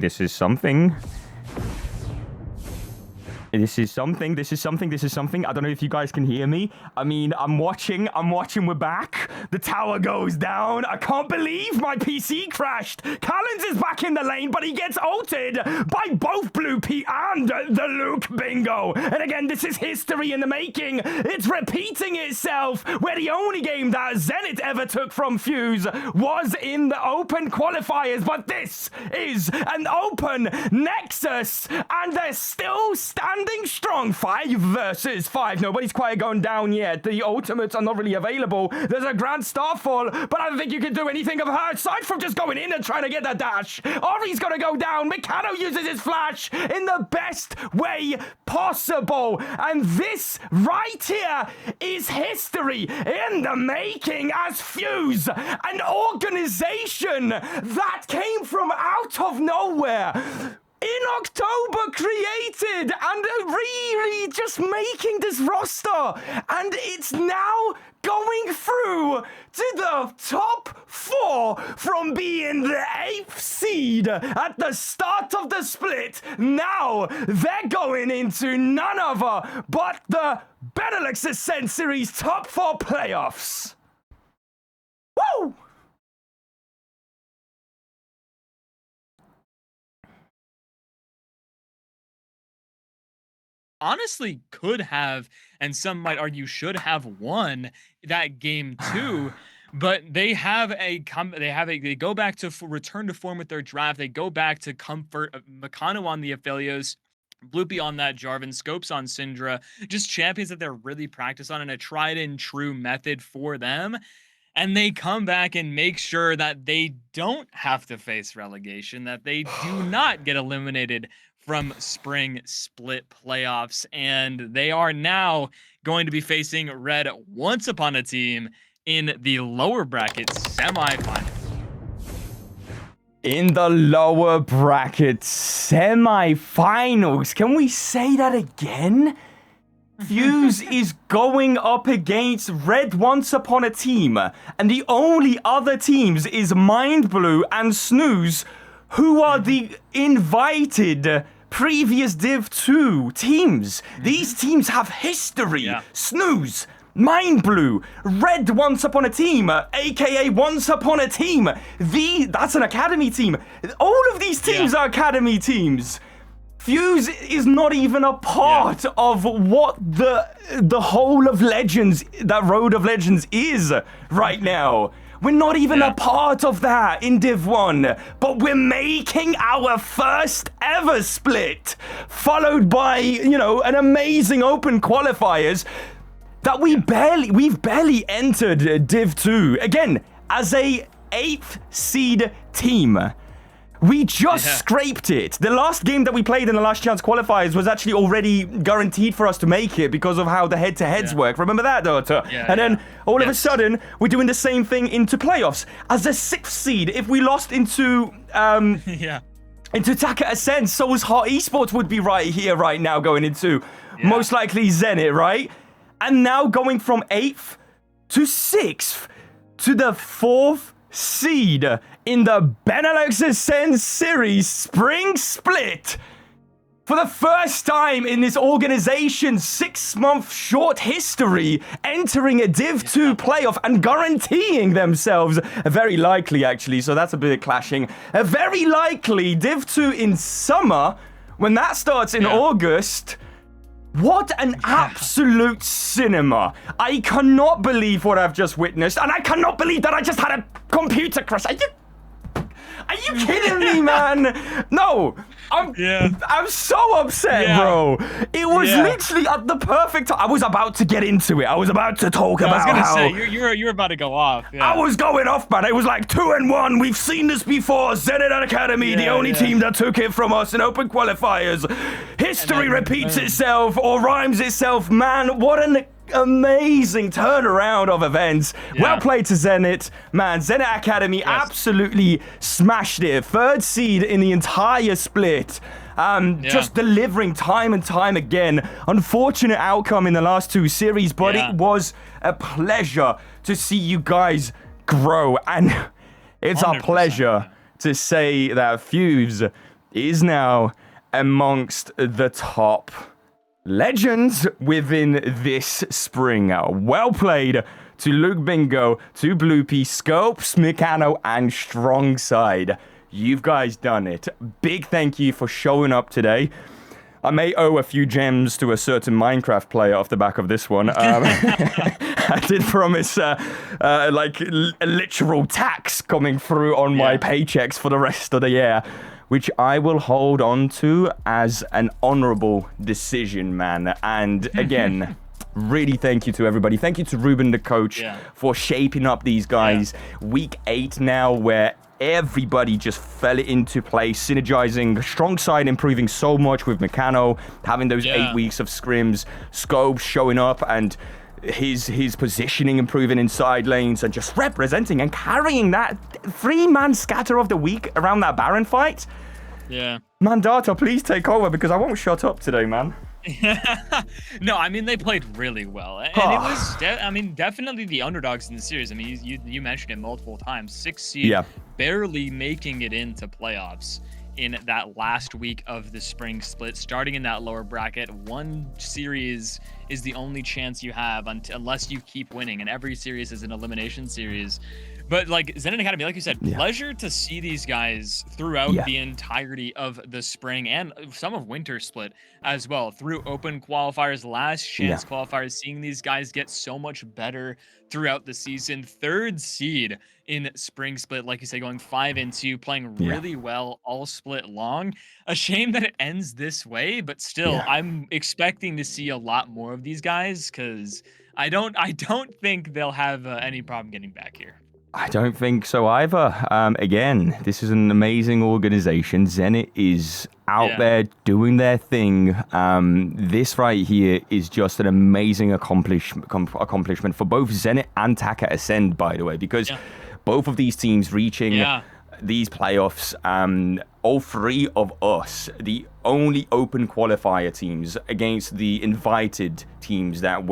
something. This is something. This is something. This is something. This is something. I don't know if you guys can hear me. I mean, I'm watching. We're back. The tower goes down. I can't believe my PC crashed. Callens is back in the lane, but he gets ulted by both Blue P and the Luke Bingo. And again, this is history in the making. It's repeating itself, where the only game that ZENNIT ever took from Fuse was in the open qualifiers. But this is an open Nexus, and they're still standing strong. 5 versus 5. Nobody's quite going down yet. The ultimates are not really available. There's a grand starfall, but I don't think you can do anything of her aside from just going in and trying to get that dash. Ori's gonna go down. Mikado uses his flash in the best way possible. And this right here is history in the making, as Fuse, an organization that came from out of nowhere, in October created and really just making this roster, and it's now going through to the top 4 from being the 8th seed at the start of the split. Now they're going into none other but the Benelux Ascent Series top 4 playoffs. Woo! Honestly could have, and some might argue should have, won that game too. But they have they go back to return to form with their draft. They go back to comfort. Mikano on the Aphelios, Bloopy on that Jarvan, Scopes on Syndra, just champions that they're really practiced on, and a tried and true method for them. And they come back and make sure that they don't have to face relegation, that they do not get eliminated from spring split playoffs, and they are now going to be facing Red once upon a team in the lower bracket semifinals. In the lower bracket semifinals. Can we say that again? Fuse is going up against Red once upon a team, and the only other teams is Mind Blue and Snooze, who are the invited previous Div 2 teams. These teams have history. Yeah. Snooze, Mind Blue, Red once upon a team, aka Once Upon a Team. That's an academy team. All of these teams are academy teams. Fuse is not even a part of what the whole of Legends, that Road of Legends is right now. We're not even a part of that in Div 1, but we're making our first ever split, followed by, an amazing open qualifiers that we've barely entered Div 2. Again, as a 8th seed team. We just scraped it. The last game that we played in the last chance qualifiers was actually already guaranteed for us to make it because of how the head-to-heads work. Remember that, Dota? And then all of a sudden, we're doing the same thing into playoffs. As a 6th seed, if we lost into into Taka Ascent, so was Hot Esports would be right here, right now, going into most likely ZENNIT, right? And now going from 8th to 6th to the 4th seed in the Benelux Ascent Series Spring Split. For the first time in this organization's 6-month short history, entering a Div 2 playoff and guaranteeing themselves, very likely actually, so that's a bit clashing, a very likely Div 2 in summer, when that starts in August. What an absolute cinema. I cannot believe what I've just witnessed, and I cannot believe that I just had a computer crash. Are you kidding me, man? No, I'm so upset, bro. It was literally at the perfect time. I was about to get into it. I was about to talk about how... I was going to say, you're about to go off. I was going off, man. It was like 2-1. We've seen this before. ZENNIT Academy, the only team that took it from us in open qualifiers. History repeats itself or rhymes itself. Man, what an amazing turnaround of events. Well played to ZENNIT. Man, ZENNIT Academy absolutely smashed it. 3rd seed in the entire split. Just delivering time and time again. Unfortunate outcome in the last 2 series, but it was a pleasure to see you guys grow. And it's 100%. Our pleasure to say that Fuse is now amongst the top legends within this spring. Well played to Luke Bingo, to Bloopy, Scopes, Mikano, and Strongside. You've guys done it. Big thank you for showing up today. I may owe a few gems to a certain Minecraft player off the back of this one. I did promise like a literal tax coming through on my paychecks for the rest of the year, which I will hold on to as an honorable decision, man. And again, really thank you to everybody. Thank you to Ruben, the coach, for shaping up these guys. Week 8 now, where everybody just fell into place, synergizing, strong side improving so much with Mikano, having those 8 weeks of scrims, Scopes showing up and his positioning improving in side lanes and just representing and carrying that 3-man scatter of the week around that Baron fight. Mandata, please take over because I won't shut up today, man. No, I mean, they played really well. And it was, definitely the underdogs in the series. I mean, you mentioned it multiple times. 6 seed, barely making it into playoffs in that last week of the spring split, starting in that lower bracket. One series is the only chance you have unless you keep winning, and every series is an elimination series. But like ZENNIT Academy, like you said, pleasure to see these guys throughout the entirety of the spring and some of winter split as well, through open qualifiers, last chance qualifiers, seeing these guys get so much better throughout the season. 3rd seed in spring split, like you said, going 5-2, playing really well all split long. A shame that it ends this way, but still, I'm expecting to see a lot more of these guys because I don't think they'll have any problem getting back here. I don't think so either. Again, this is an amazing organization. ZENNIT is out there doing their thing. This right here is just an amazing accomplishment for both ZENNIT and Taka Ascend, by the way, because both of these teams reaching these playoffs, all 3 of us, the only open qualifier teams against the invited teams that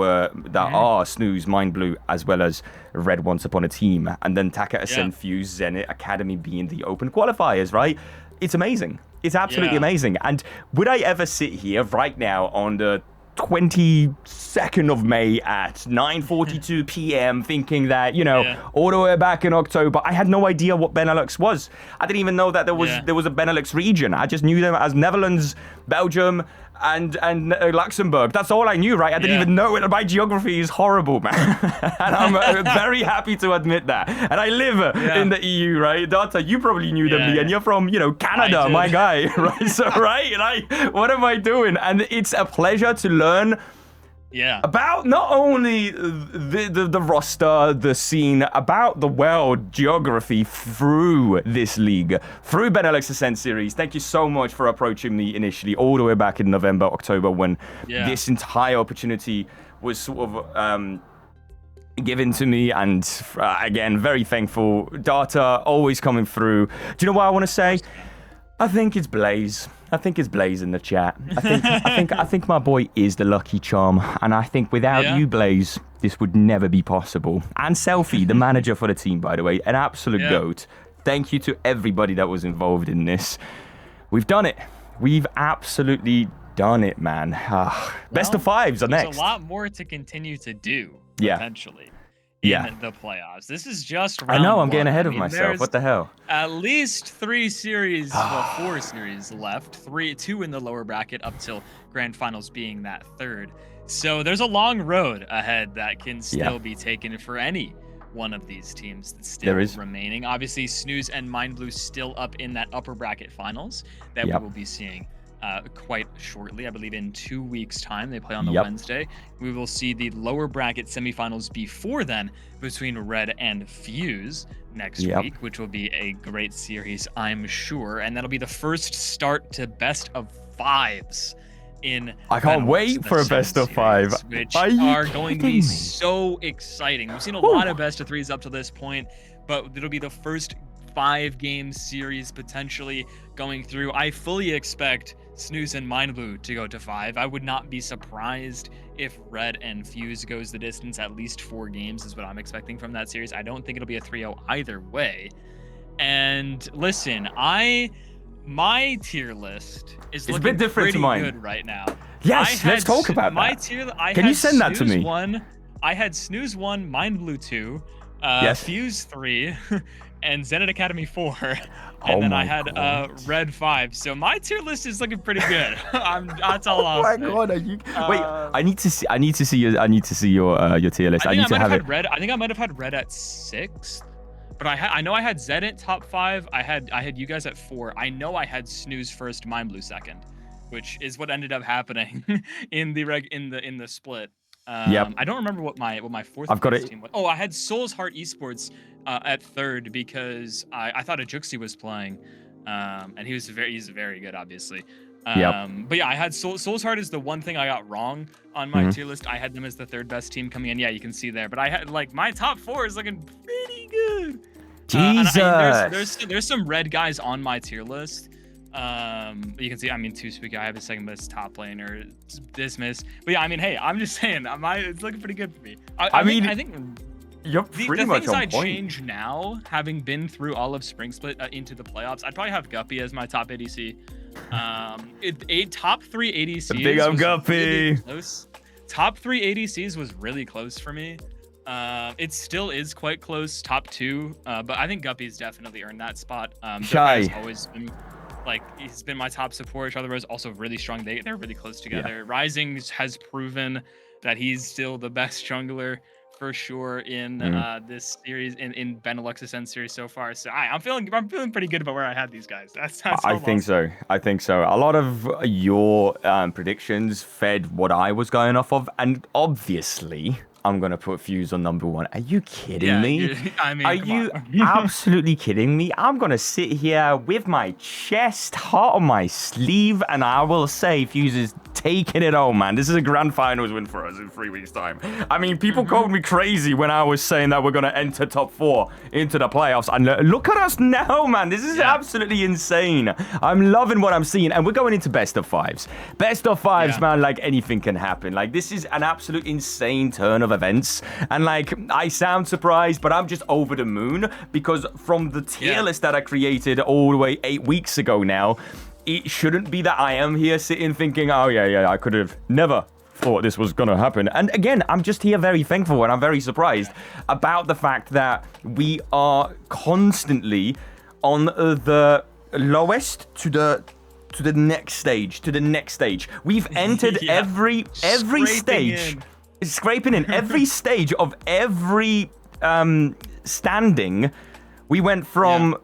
are Snooze, Mind Blue, as well as Red Once Upon a Team, and then Taka Ascend, Fuse, ZENNIT Academy being the open qualifiers, right? It's amazing. It's absolutely amazing. And would I ever sit here right now on the 22nd of May at 9:42 p.m. thinking that, all the way back in October, I had no idea what Benelux was. I didn't even know that there was a Benelux region. I just knew them as Netherlands, Belgium, and Luxembourg. That's all I knew, right? I didn't even know it. My geography is horrible, man. And I'm very happy to admit that. And I live in the EU, right? Data, you probably knew them, and you're from, Canada, my guy, right? So, right? Like, what am I doing? And it's a pleasure to learn about not only the roster, the scene, about the world geography through this league, through Benelux Ascent Series. Thank you so much for approaching me initially, all the way back in November, October, when this entire opportunity was sort of given to me. And again, very thankful. Data always coming through. Do you know what I want to say? I think it's Blaze. I think it's Blaze in the chat. I think my boy is the lucky charm, and I think without you, Blaze, this would never be possible. And Selfie, the manager for the team, by the way, an absolute goat. Thank you to everybody that was involved in this. We've done it. We've absolutely done it, man. Best of 5s are next. There's a lot more to continue to do, potentially. In the playoffs. This is just round I know, I'm one. getting ahead of myself. What the hell? At least 4 series left. 2 in the lower bracket up till grand finals being that 3rd. So there's a long road ahead that can still be taken for any one of these teams that's still remaining. Obviously, Snooze and Mind Blue still up in that upper bracket finals that we will be seeing quite shortly. I believe in 2 weeks' time. They play on the Wednesday. We will see the lower bracket semifinals before then between Red and Fuse next week, which will be a great series, I'm sure. And that'll be the first start to best of 5s in I can't wait for a best of 5, which are going to be so exciting. We've seen a lot of best of 3s up to this point, but it'll be the first 5-game series potentially going through. I fully expect Snooze and Mind Blue to go to 5. I would not be surprised if Red and Fuse goes the distance. At least 4 games is what I'm expecting from that series. I don't think it'll be a 3-0 either way. And listen, my tier list is It's a looking bit different to pretty mine. good right now. Yes, let's talk about my that. Tier, Can you send that to me? I had Snooze 1, Mind Blue 2, Yes. Fuse 3, and ZENNIT Academy 4. Oh And then my I had God. Red 5. So my tier list is looking pretty good. That's all I'll say. Oh my God, are you... Wait, I need to see your tier list. I need to have it. I think I might have had Red at 6. But I know I had ZENNIT top 5. I had you guys at 4. I know I had Snooze first, Mind Blue second, which is what ended up happening in the split. Yep. I don't remember what my fourth I've got it. team was. Oh, I had Soul's Heart Esports at 3rd because I thought Ajuxi was playing, and he's very good, obviously. But yeah, I had Soul's Heart is the one thing I got wrong on my tier list. I had them as the 3rd best team coming in. Yeah, you can see there. But I had my top 4 is looking pretty good. Jesus. There's some red guys on my tier list. You can see, Two-Speak, I have a 2nd best top laner, Dismiss. But yeah, hey, I'm just saying, it's looking pretty good for me. I think you're pretty much the things on I'd point. change now, having been through all of Spring Split into the playoffs, I'd probably have Guppy as my top ADC. Top 3 ADCs. Big up Guppy. Really close. Top 3 ADCs was really close for me. It still is quite close, top 2, but I think Guppy's definitely earned that spot. Shy has always been, he's been my top support. Charlie Rose also really strong. They're really close together. Yeah. Rising has proven that he's still the best jungler for sure in this series, in Benelux Ascent series so far. So I'm feeling pretty good about where I had these guys. That's I think so. A lot of your predictions fed what I was going off of, and obviously I'm gonna put Fuse on number 1. Are you kidding me? Are you absolutely kidding me? I'm gonna sit here with my chest, heart on my sleeve, and I will say Fuse is taking it home, man. This is a grand finals win for us in 3 weeks' time. People called me crazy when I was saying that we're gonna enter top 4 into the playoffs, and look at us now, man. This is absolutely insane. I'm loving what I'm seeing, and we're going into best of 5s. Best of 5s, man. Anything can happen. This is an absolute insane turn of events, and I sound surprised, but I'm just over the moon because from the tier list that I created all the way 8 weeks ago now, it shouldn't be that I am here sitting thinking, oh yeah, I could have never thought this was gonna happen. And again, I'm just here very thankful, and I'm very surprised about the fact that we are constantly on the lowest to the next stage. We've entered every stage. Scraping in every stage of every standing. We went from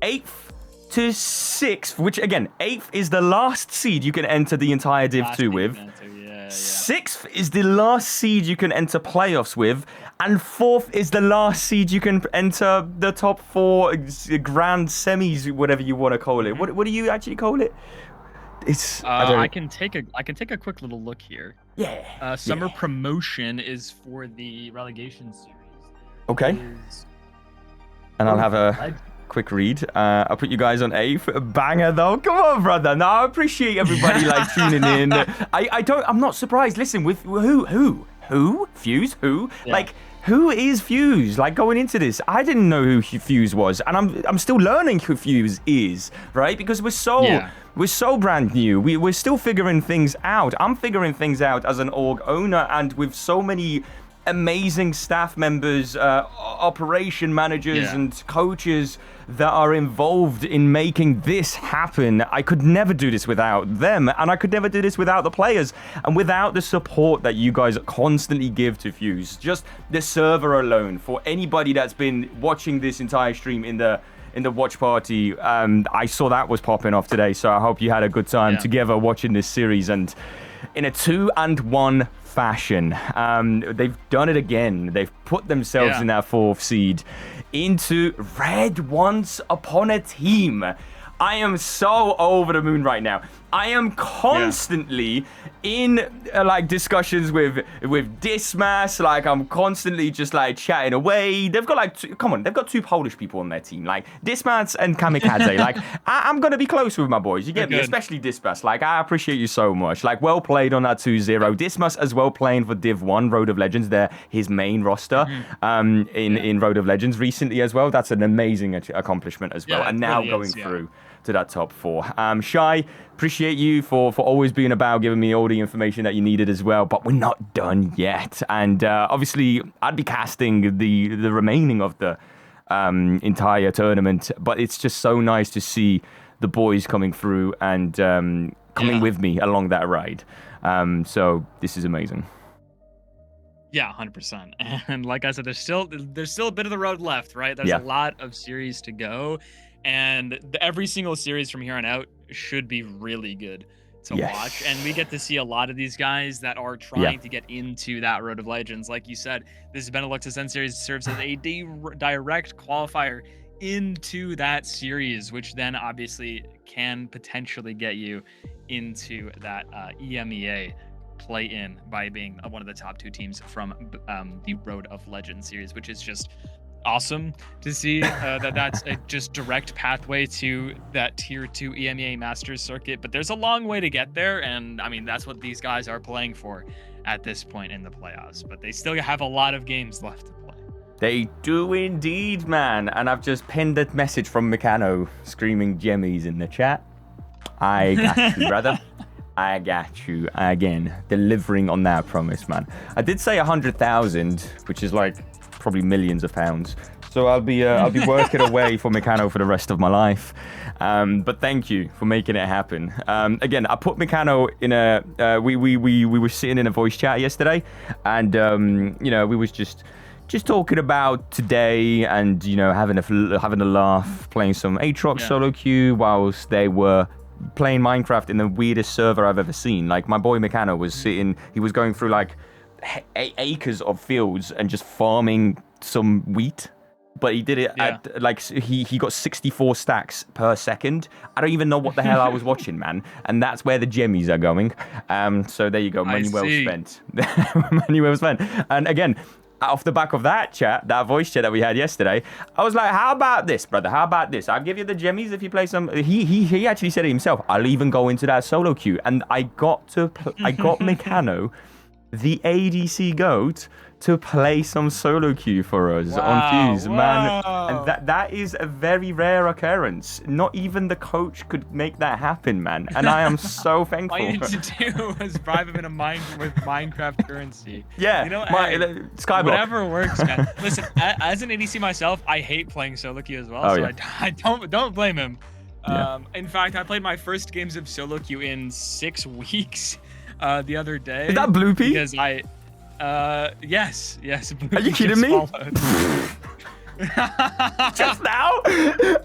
8th to 6th, which again, 8th is the last seed you can enter the entire Div 2 with. 6th is the last seed you can enter playoffs with, and 4th is the last seed you can enter the top 4 grand semis, whatever you want to call it. What do you actually call it? It's I can take a quick little look here. Yeah. Summer promotion is for the relegation series. Okay. And I'll have a quick read. I'll put you guys on 8th. Banger though. Come on, brother. No, I appreciate everybody tuning in. I'm not surprised. Listen, with who? Fuse? Who? Yeah. Who is Fuse? Going into this, I didn't know who Fuse was, and I'm still learning who Fuse is, right? Because we're so brand new. We're still figuring things out. I'm figuring things out as an org owner, and with so many amazing staff members, operation managers, and coaches that are involved in making this happen. I could never do this without them, and I could never do this without the players and without the support that you guys constantly give to Fuse. Just the server alone, for anybody that's been watching this entire stream in the watch party, I saw that was popping off today, so I hope you had a good time together watching this series, and in a 2-1 fashion. They've done it again. They've put themselves in that 4th seed into Red Once Upon a Team. I am so over the moon right now. I am constantly in discussions with Dismas. I'm constantly just chatting away. They've got they've got 2 Polish people on their team, Dismas and Kamikaze. I'm gonna be close with my boys. You get me, especially Dismas. I appreciate you so much. Well played on that 2-0. Dismas as well playing for Div 1 Road of Legends. They're his main roster in Road of Legends recently as well. That's an amazing accomplishment as well. And now going through to that top 4. Shy, appreciate you for always being about, giving me all the information that you needed as well. But we're not done yet. And obviously, I'd be casting the remaining of the entire tournament. But it's just so nice to see the boys coming through and coming with me along that ride. So this is amazing. Yeah, 100%. And like I said, there's still a bit of the road left, right? There's a lot of series to go, and every single series from here on out should be really good to watch. And we get to see a lot of these guys that are trying to get into that Road of Legends. Like you said, this Benelux Ascent series serves as a direct qualifier into that series, which then obviously can potentially get you into that EMEA play-in by being one of the top 2 teams from the Road of Legends series, which is just awesome to see. That's a just direct pathway to that tier 2 EMEA Masters circuit. But there's a long way to get there, and I mean that's what these guys are playing for at this point in the playoffs. But they still have a lot of games left to play. They do indeed, man. And I've just pinned a message from Meccano screaming Jemmies in the chat. I got you, brother. I got you again, delivering on that promise, man. I did say 100,000, which is like probably millions of pounds. So I'll be working away for Meccano for the rest of my life. But thank you for making it happen. Again, I put Meccano in a. We were sitting in a voice chat yesterday, and you know, we was just talking about today, and you know, having a laugh, playing some Aatrox solo queue whilst they were playing Minecraft in the weirdest server I've ever seen. Like, my boy Meccano was sitting, he was going through like acres of fields and just farming some wheat, but he did it at like he got 64 stacks per second. I don't even know what the hell I was watching, man. And that's where the jemmies are going. So there you go, money well spent. Money well spent. And again, off the back of that chat, that voice chat that we had yesterday, I was like, how about this, brother? How about this? I'll give you the jemmies if you play some. He actually said it himself. I'll even go into that solo queue. And I got Meccano, the ADC GOAT, to play some solo queue for us on Fuse, man. And that is a very rare occurrence. Not even the coach could make that happen, man. And I am so thankful. All you need to do was bribe him in with Minecraft currency. Yeah, you know, Skyblock. Whatever works, man. Listen, as an ADC myself, I hate playing solo queue as well, I don't blame him. In fact, I played my first games of solo queue in 6 weeks the other day. Is that Blue Pea? Because yes. Are you kidding me? Just now?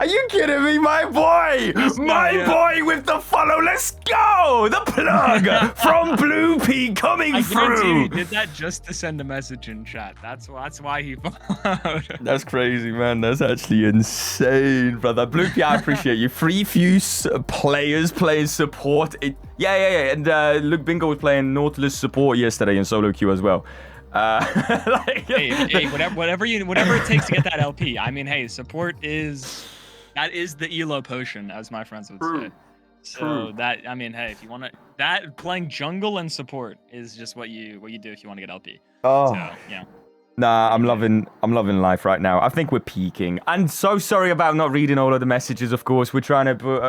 Are you kidding me, my boy? Boy with the follow. Let's go. The plug from Blue Pea coming through. He did that just to send a message in chat. That's why he followed. That's crazy, man. That's actually insane, brother. Blue Pea, I appreciate you. Free Fuse players playing support. Yeah. And Luke Bingo was playing Nautilus support yesterday in solo queue as well. Hey, whatever it takes to get that LP. I mean, hey, support is the elo potion, as my friends would say. So that, I mean, hey, if you want to, that playing jungle and support is just what you do if you want to get LP. Oh, so, yeah. Nah, I'm loving life right now. I think we're peaking. I'm so sorry about not reading all of the messages. Of course, we're trying to.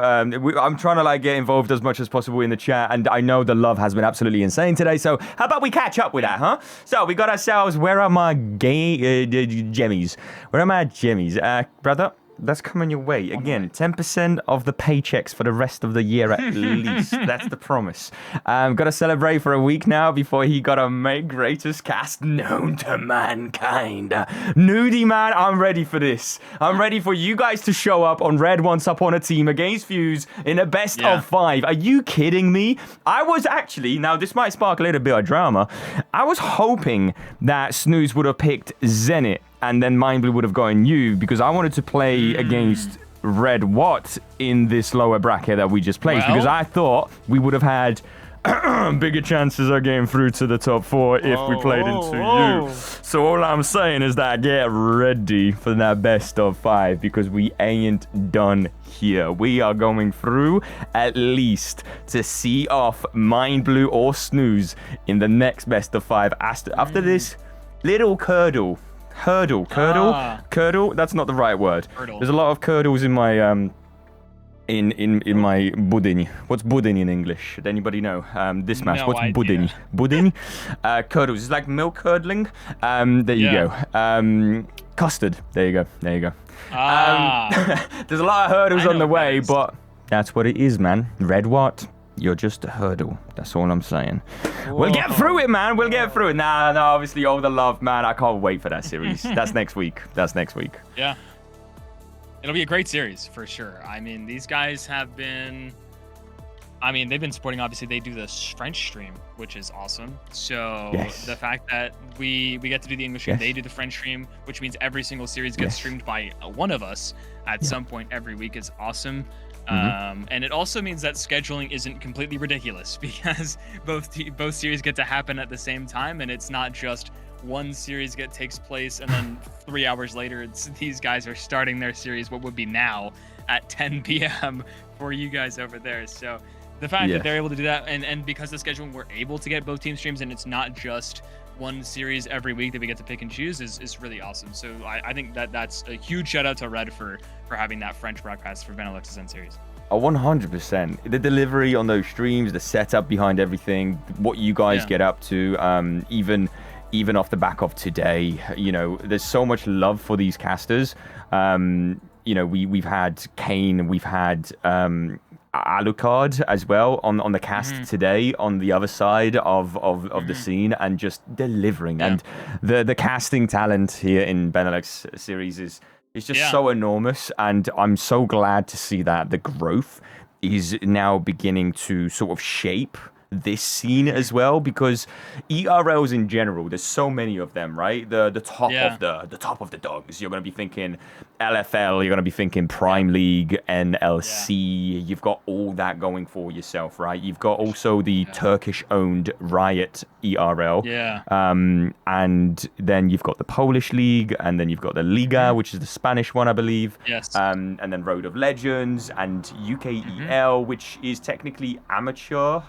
I'm trying to like get involved as much as possible in the chat, and I know the love has been absolutely insane today. So how about we catch up with that, huh? So we got ourselves. Where are my jemmies? Where are my jemmies, brother? That's coming your way. Again, 10% of the paychecks for the rest of the year at least. That's the promise. Got to celebrate for a week now before he got to make greatest cast known to mankind. Nudie, man, I'm ready for this. I'm ready for you guys to show up on Red Once Upon a Team against Fuse in a best of 5. Are you kidding me? I was actually, now this might spark a little bit of drama, I was hoping that Snooze would have picked ZENNIT and then Mindblue would have gotten you, because I wanted to play against Red Watt in this lower bracket that we just played, because I thought we would have had bigger chances of getting through to the top 4 if we played into you. So all I'm saying is that get ready for that best of 5, because we ain't done here. We are going through at least to see off Mindblue or Snooze in the next best of 5 after this little Curdle. Curdle. That's not the right word. Curdle. There's a lot of curdles in my in my budyń. What's budyń in English? Does anybody know? This match. No What's idea. budyń? Budyń? Curdles. It's like milk curdling. There you go. Custard. There you go. There you go. There's a lot of hurdles on the way, but that's what it is, man. Red what? You're just a hurdle. That's all I'm saying. Whoa. We'll get through it, man. We'll get through it. Nah, obviously, all the love, man. I can't wait for that series. That's next week. That's next week. Yeah. It'll be a great series for sure. I mean, these guys have been. I mean, they've been supporting. Obviously, they do the French stream, which is awesome. So the fact that we get to do the English stream, they do the French stream, which means every single series gets streamed by one of us at some point every week is awesome. And it also means that scheduling isn't completely ridiculous because both series get to happen at the same time, and it's not just one series takes place and then 3 hours later these guys are starting their series what would be now at 10 p.m. for you guys over there. So the fact that they're able to do that, and because the scheduling, we're able to get both team streams, and it's not just one series every week that we get to pick and choose is really awesome. So I think that's a huge shout out to Red for having that French broadcast for Benelux Ascent series. 100%. The delivery on those streams, the setup behind everything, what you guys get up to, even off the back of today, you know, there's so much love for these casters. You know, we've had Kane, we've had Alucard as well on the cast today on the other side of the scene, and just delivering. And the casting talent here in Benelux series is just so enormous, and I'm so glad to see that the growth is now beginning to sort of shape this scene as well, because ERLs in general, there's so many of them, right? The top of the top of the dogs. You're going to be thinking LFL, you're going to be thinking Prime League, NLC. You've got all that going for yourself, right? You've got also the Turkish-owned Riot ERL. And then you've got the Polish League, and then you've got the Liga, which is the Spanish one, I believe. And then Road of Legends and UKEL, which is technically amateur,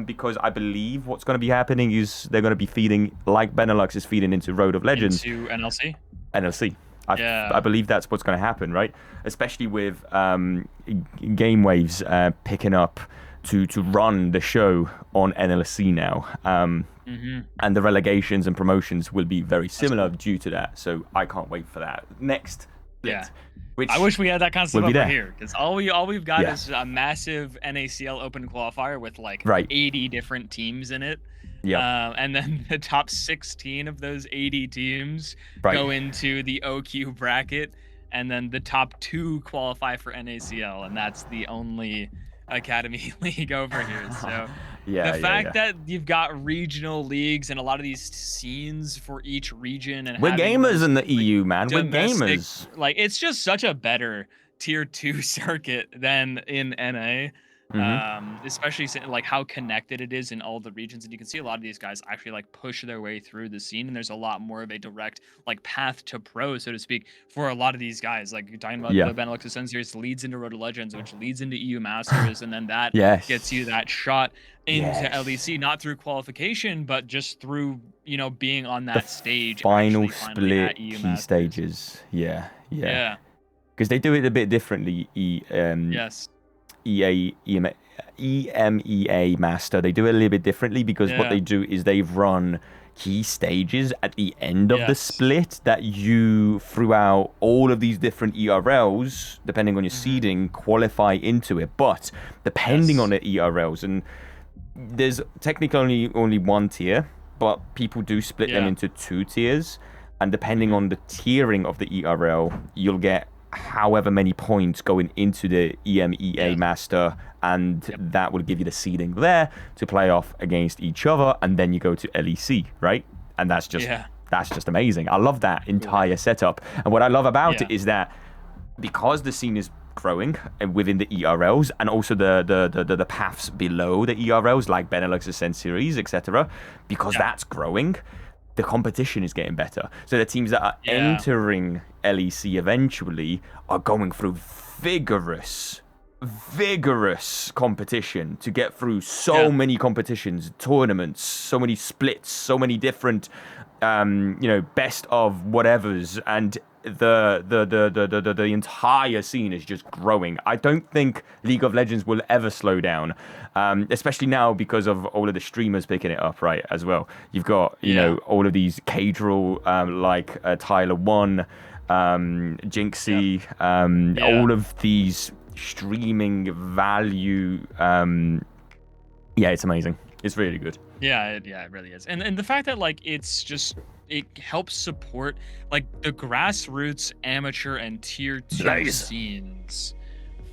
because I believe what's going to be happening is they're going to be feeding, like Benelux is feeding into Road of Legends. Into NLC? NLC. I believe that's what's going to happen, right? Especially with Game Waves picking up to run the show on NLC now. And the relegations and promotions will be very similar due to that. So I can't wait for that. Next. Which I wish we had that concept over here, because all we've got is a massive NACL open qualifier with like 80 different teams in it. And then the top 16 of those 80 teams go into the OQ bracket, and then the top 2 qualify for NACL, and that's the only academy league over here. So the fact that you've got regional leagues and a lot of these scenes for each region, and we're gamers in the EU, man. We're gamers. Like, it's just such a better tier 2 circuit than in NA. Especially like how connected it is in all the regions, and you can see a lot of these guys actually like push their way through the scene, and there's a lot more of a direct like path to pro, so to speak, for a lot of these guys. Like you're talking about the Benelux Ascent series leads into Road to Legends, which leads into EU Masters, and then that gets you that shot into LEC, not through qualification, but just through, you know, being on that stage. Final split key stages. Because they do it a bit differently. EMEA Master, they do it a little bit differently, because what they do is they run key stages at the end of the split that you, throughout all of these different ERLs, depending on your seeding, qualify into it. But depending on the ERLs, and there's technically only one tier, but people do split them into 2 tiers, and depending on the tiering of the ERL, you'll get however many points going into the EMEA Master, and that will give you the seeding there to play off against each other, and then you go to LEC, right? And that's just amazing. I love that entire setup. And what I love about it is that because the scene is growing within the ERLs, and also the paths below the ERLs, like Benelux Ascent Series, etc., because that's growing, the competition is getting better. So the teams that are entering LEC eventually are going through vigorous competition to get through so many competitions, tournaments, so many splits, so many different, best of whatevers. And the entire scene is just growing. I don't think League of Legends will ever slow down, especially now because of all of the streamers picking it up, right? As well, you've got all of these Cadral, like Tyler One, Jinxie, all of these streaming value. It's amazing. It's really good. Yeah, it really is. And the fact that like it helps support like the grassroots, amateur, and tier 2 scenes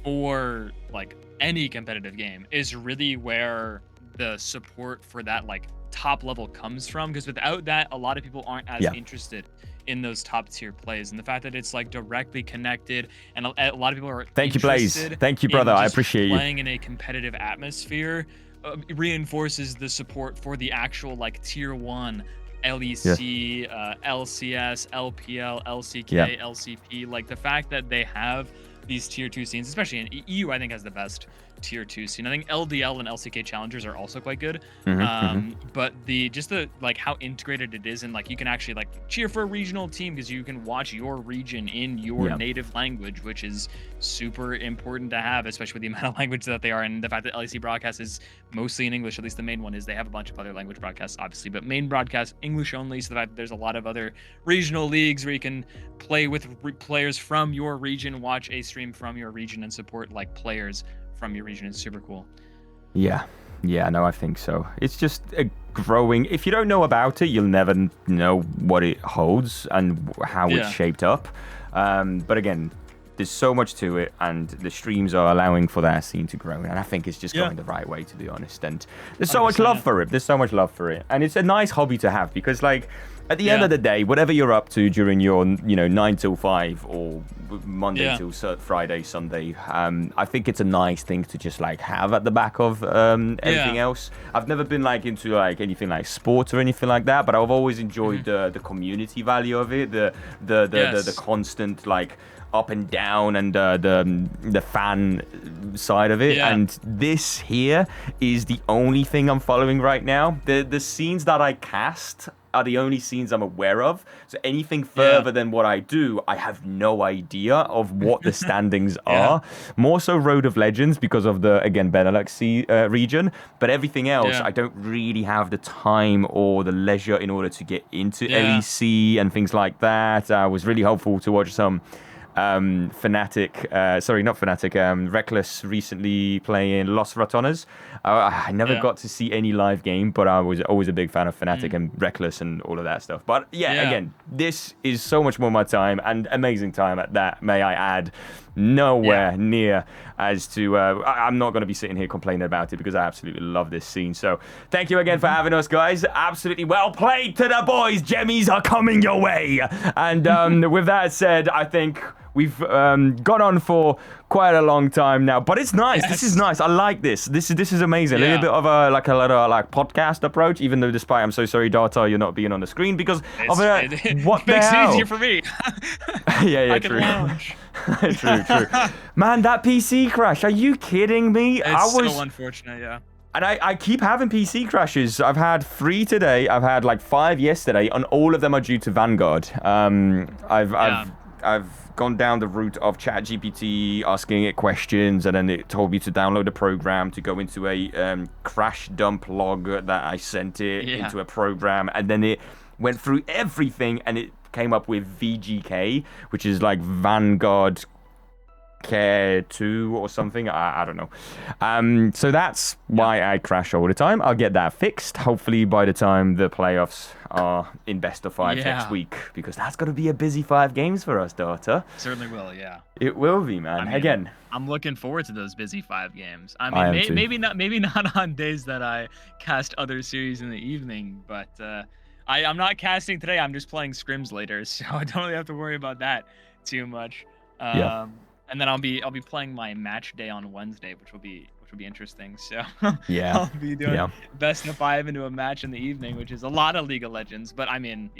for like any competitive game is really where the support for that like top level comes from, because without that, a lot of people aren't as interested in those top tier plays. And the fact that it's like directly connected, and a lot of people are thank you, Blaze. Thank you, brother. I appreciate you playing in a competitive atmosphere. Reinforces the support for the actual like tier 1 LEC, LCS, LPL, LCK, LCP. Like the fact that they have these tier 2 scenes, especially in EU, I think has the best tier 2 scene. I think LDL and LCK challengers are also quite good. But the like how integrated it is, and like you can actually like cheer for a regional team because you can watch your region in your native language, which is super important to have, especially with the amount of language that they are, and the fact that LEC broadcast is mostly in English. At least the main one is. They have a bunch of other language broadcasts, obviously, but main broadcast English only. So the fact that there's a lot of other regional leagues where you can play with players from your region, watch a stream from your region, and support like players from your region is super cool. No, I think so. It's just a growing. If you don't know about it, you'll never know what it holds and how it's shaped up. But again, there's so much to it, and the streams are allowing for that scene to grow, and I think it's just going the right way, to be honest. And there's so much love for it. There's so much love for it, and it's a nice hobby to have, because like at the end of the day, whatever you're up to during your 9 till 5 or Monday till Friday, Sunday, I think it's a nice thing to just like have at the back of everything else. I've never been like into like anything like sports or anything like that, but I've always enjoyed the community value of it, the constant like up and down, and the fan side of it. And this here is the only thing I'm following right now. The scenes that I cast are the only scenes I'm aware of. So anything further than what I do, I have no idea of what the standings are. More so Road of Legends because of the, again, Benelux region. But everything else, I don't really have the time or the leisure in order to get into LEC and things like that. I was really hopeful to watch some Reckless recently playing Los Ratones. I never got to see any live game, but I was always a big fan of Fnatic and Reckless and all of that stuff. But again, this is so much more my time, and amazing time at that, may I add. Nowhere near as to I'm not going to be sitting here complaining about it, because I absolutely love this scene. So thank you again for having us, guys. Absolutely well played to the boys. Jemmies are coming your way. And with that said, I think we've gone on for quite a long time now, but it's nice. This is nice. I like this. This is amazing. A little bit of a podcast approach, even though despite I'm so sorry, Data, you're not being on the screen because of what makes it easier for me. I can lounge. True. Man, that PC crash. Are you kidding me? It's so unfortunate, And I keep having PC crashes. I've had 3 today. I've had like 5 yesterday, and all of them are due to Vanguard. I've gone down the route of ChatGPT, asking it questions, and then it told me to download a program to go into a crash dump log that I sent it into a program, and then it went through everything, and it came up with VGK, which is like Vanguard Care 2 or something. I don't know. So that's why I crash all the time. I'll get that fixed, hopefully by the time the playoffs are in best of 5 next week, because that's going to be a busy 5 games for us, Data. Certainly will, It will be, man. Again, I'm looking forward to those busy 5 games. I mean, maybe not on days that I cast other series in the evening, but I'm not casting today. I'm just playing scrims later, so I don't really have to worry about that too much. And then I'll be playing my match day on Wednesday, which will be interesting. So I'll be doing best of 5 into a match in the evening, which is a lot of League of Legends. But I mean,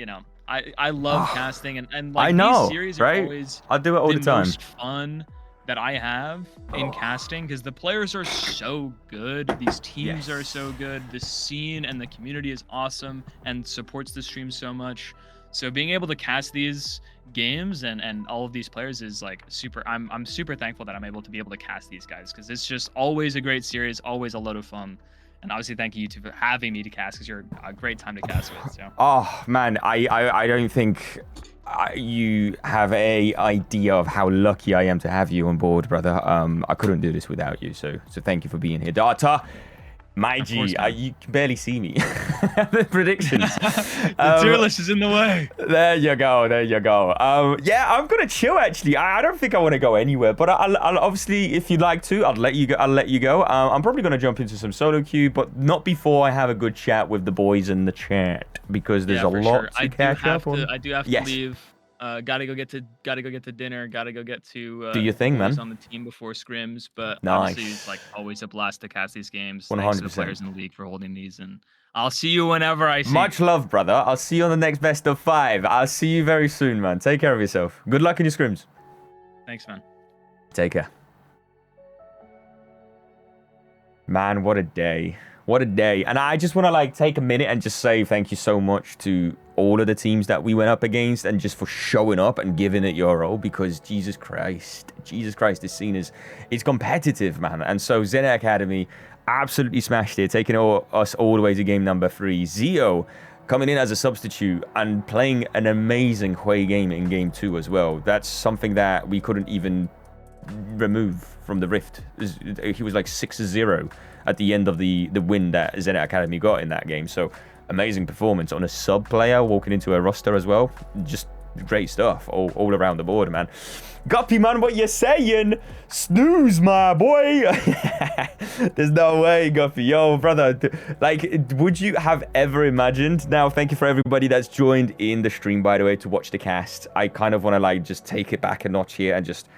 I love casting, and like these series are always I'll do it all the time. Most fun that I have in casting, because the players are so good, these teams are so good, the scene and the community is awesome and supports the stream so much. So being able to cast these games and all of these players is like super. I'm super thankful that I'm able to be able to cast these guys, because it's just always a great series, always a lot of fun. And obviously, thank you for having me to cast, because you're a great time to cast with. So. Oh man, I don't think you have a idea of how lucky I am to have you on board, brother. I couldn't do this without you. So thank you for being here, Data. My G, you can barely see me. The predictions. The tier list is in the way. There you go. There you go. Yeah, I'm gonna chill. Actually, I don't think I want to go anywhere. But I'll obviously, if you'd like to, I'll let you go. I'm probably gonna jump into some solo queue, but not before I have a good chat with the boys in the chat, because there's a lot to catch up on. I do have to leave. Gotta go get to dinner. Gotta go get to do your thing, man. On the team before scrims, but nice. Obviously it's like always a blast to cast these games. 100%. Thanks to the players in the league for holding these, and I'll see you whenever I see. Much love, brother. I'll see you on the next best of 5. I'll see you very soon, man. Take care of yourself. Good luck in your scrims. Thanks, man. Take care. Man, what a day. What a day. And I just want to like take a minute and just say thank you so much to all of the teams that we went up against, and just for showing up and giving it your all, because Jesus Christ, this scene is competitive, man. And so ZENNIT Academy absolutely smashed it, taking us all the way to game number 3. Zeo coming in as a substitute and playing an amazing Hui game in game 2 as well. That's something that we couldn't even remove from the Rift. He was like 6-0 at the end of the win that ZENNIT Academy got in that game. So amazing performance on a sub player walking into a roster as well. Just great stuff all around the board, man. Guppy, man, what you saying? Snooze, my boy. There's no way, Guppy. Yo, brother, like, would you have ever imagined? Now, thank you for everybody that's joined in the stream, by the way, to watch the cast. I kind of want to like just take it back a notch here and just